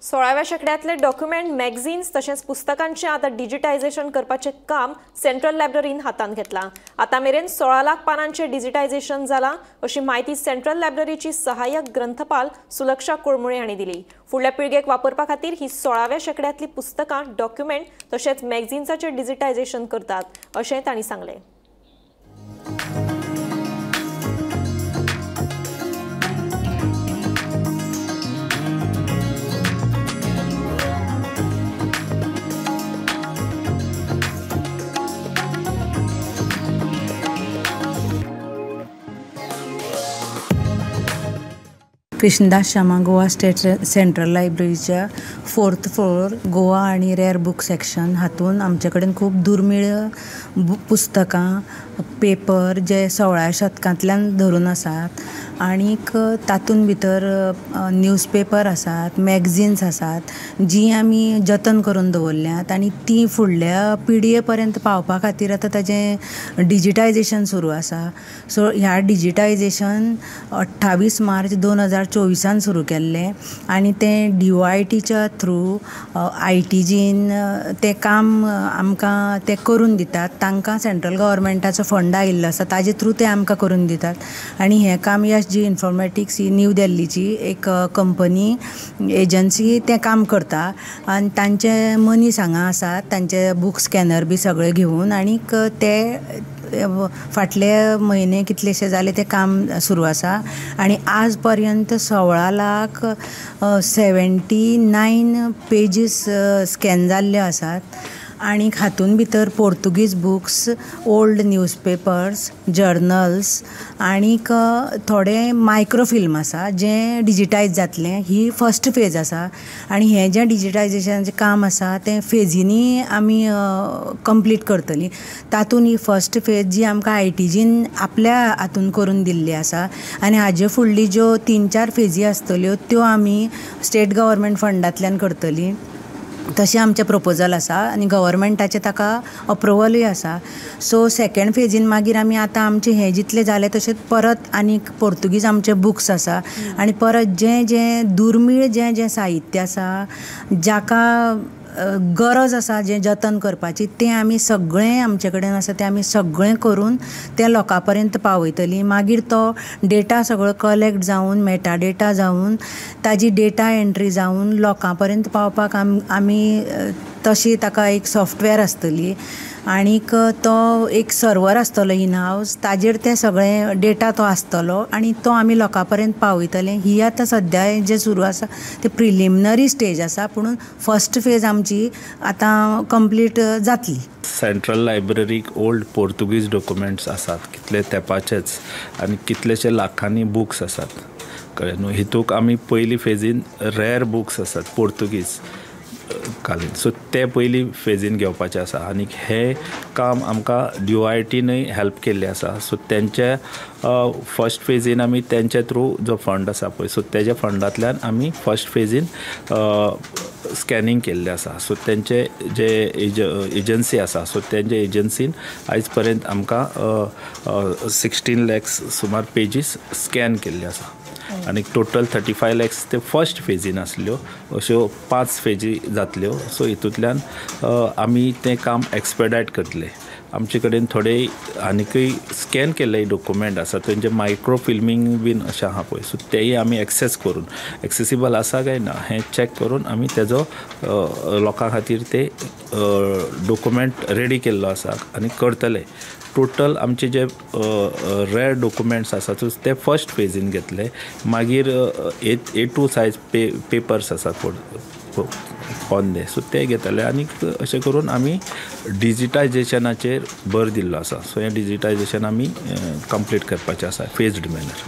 16व्या शेंकड्यांतले document magazines तशेंच पुस्तकांचे आता डिजिटायझेशन करपाचे काम सेंट्रल लायब्ररीन हातांत घेतलां। आता मेरेन 16 लाख पानांचे डिजिटायझेशन जालां अशी माहिती सेंट्रल लायब्ररीची सहाय्यक ग्रंथपाल सुलक्षा कोळमुळे हांणी दिली। फुडल्या पिळगेक वापरपा खातीर ही 16व्या शेंकड्यांतली पुस्तकां, डॉक्युमेंट तशेंच मॅगझिन्साचे डिजिटायझेशन करतात अशें तांणी सांगलें। कृष्णदास श्यामा गोवा स्टेट सेंट्रल लायब्ररीच्या 4th फ्लोर गोवा आणि रेअर बुक सेक्शन हातून आमचे कडेन खूब दुर्मिळ पुस्तकां, पेपर जे 16व्या शतकांतल्यान धरून आसात आनीक तातूंत भितर न्यूजपेपर आसात, मॅगझिन्स आसात जी आमी जतन करून दवरल्यात आनी ती फुडल्या पिळये पर्यंत पावपा खातीर आतां ताजें डिजिटायझेशन सुरू आसा। सो ह्या डिजिटायझेशन 28 मार्च 2024 सुरू केल्लें आनी तें DOITच्या थ्रू ITGन तें काम आमकां ते करून दितात। तांकां सेंट्रल गव्हर्मेंटाचो फंड आयिल्लो आसा, ताजे थ्रू ते आमकां करून दितात आनी हें काम जी इन्फॉर्मेटिक्स ही न्यू दिल्लीची एक कंपनी एजन्सी तें काम करता आनी तांचे मनीस हांगा आसात, तांचे बुक स्कॅनर बी सगळे घेवन आनीक ते फाटले म्हयने कितलेशे जाले ते काम सुरू आसा आनी आज पर्यंत 16 लाख 79 पेजीस स्कॅन जाल्ले आसात आनी हातून भितर पोर्तुगीज बुक्स, ओल्ड न्यूजपेपर्स, जर्नल्स आनीक थोडे मायक्रोफिल्म आसा जे डिजिटायज जातलें। ही फर्स्ट फेज आसा आनी हें जें डिजिटायझेशनाचें काम आसा तें फेजींनी आमी कंप्लीट करतलीं। तातूंत ही फर्स्ट फेज जी आमकां ITGन आपल्या हातून करून दिल्ली आसा आनी हाजे फुडली ज्यो 3-4 फेजी आसतल्यो त्यो आमी स्टेट गव्हर्मेंट फंडांतल्यान करतलीं। तशें आमचें प्रपोजल आसा आनी गव्हर्मेंटाचें ताका अप्रुवलूय आसा। सो सेकेंड फेजीन मागीर आमी आतां आमचें हें जितलें जालें तशेंच परत आनीक पोर्तुगीज आमचे बुक्स आसा आनी परत जें दुर्मीळ जें साहित्य आसा, जाका गरज आसा जें जतन करपाची, तें आमी सगळें आमचे कडेन आसा तें आमी सगळें करून तें लोकां पर्यंत पावयतलीं। मागीर तो डेटा सगळो कलेक्ट जावन, मेटा डेटा जावन, ताजी डेटा एंट्री जावन लोकां पर्यंत पावपाक आमी तशी ताका एक सॉफ्टवेअर आसतली आनीक तो एक सर्वर आसतलो इन हावस, ताजेर तें सगळें डेटा तो आसतलो आनी तो आमी लोकां पर्यंत पावयतले। ही आतां सद्या जें सुरू आसा तें प्रिलिमिनरी स्टेज आसा, पूण फर्स्ट फेज आमची आतां कंप्लीट जातली। सेंट्रल लायब्ररीक ओल्ड पोर्तुगीज डॉक्युमेंट्स आसात, कितले तेंपाचेच आनी कितलेशे लाखांनी बुक्स आसात, कळ्ळें न्हू। हितूक आमी पयली फेजीन रेअर बुक्स आसात पोर्तुगीज कालीन, सो ते पयली फेजीन घेवपाचें आसा आनी हें काम आमकां DOITनूय हेल्प केल्लें आसा। सो तेंचे फर्स्ट फेजीन आमी तेंचे थ्रू जो फंड आसा पळय, सो तेज्या फंडांतल्यान आमी फर्स्ट फेजीन स्कॅनिंग केल्लें आसा। सो तेंचे जे एजन्सी आसा, सो तेंचे एजन्सीन आयज पर्यंत आमकां 16 लॅक्स सुमार पेजीस स्कॅन केल्ले आसा आनी टोटल 35 लॅक्स ते फर्स्ट फेजीन आसल्यो, अश्यो 5 फेजी जातल्यो। सो हितूंतल्यान आमी तें काम एक्सपेडायट करतले। आमचे कडेन थोडे आनीकय स्कॅन केल्ले डॉक्युमेंट आसा, तेंचे मायक्रो फिल्मींग बीन अशें आहा पळय, सो तेय आमी एक्सेसिबल आसा काय ना हें चॅक करून आमी तेजो लोकां खातीर ते डॉक्युमेंट रेडी केल्लो आसा आनी करतले। टोटल आमचे जे रेअर डॉक्युमेंट्स आसात ते फर्स्ट फेजीन घेतले, मागीर A2 सायज पेपर्स आसात पोंदे, सो ते घेतले आनी अशें करून आमी डिजिटायझेशनाचेर भर दिल्लो आसा। सो हें डिजिटायझेशन आमी कंप्लीट करपाचें आसा फेज्ड मॅनर।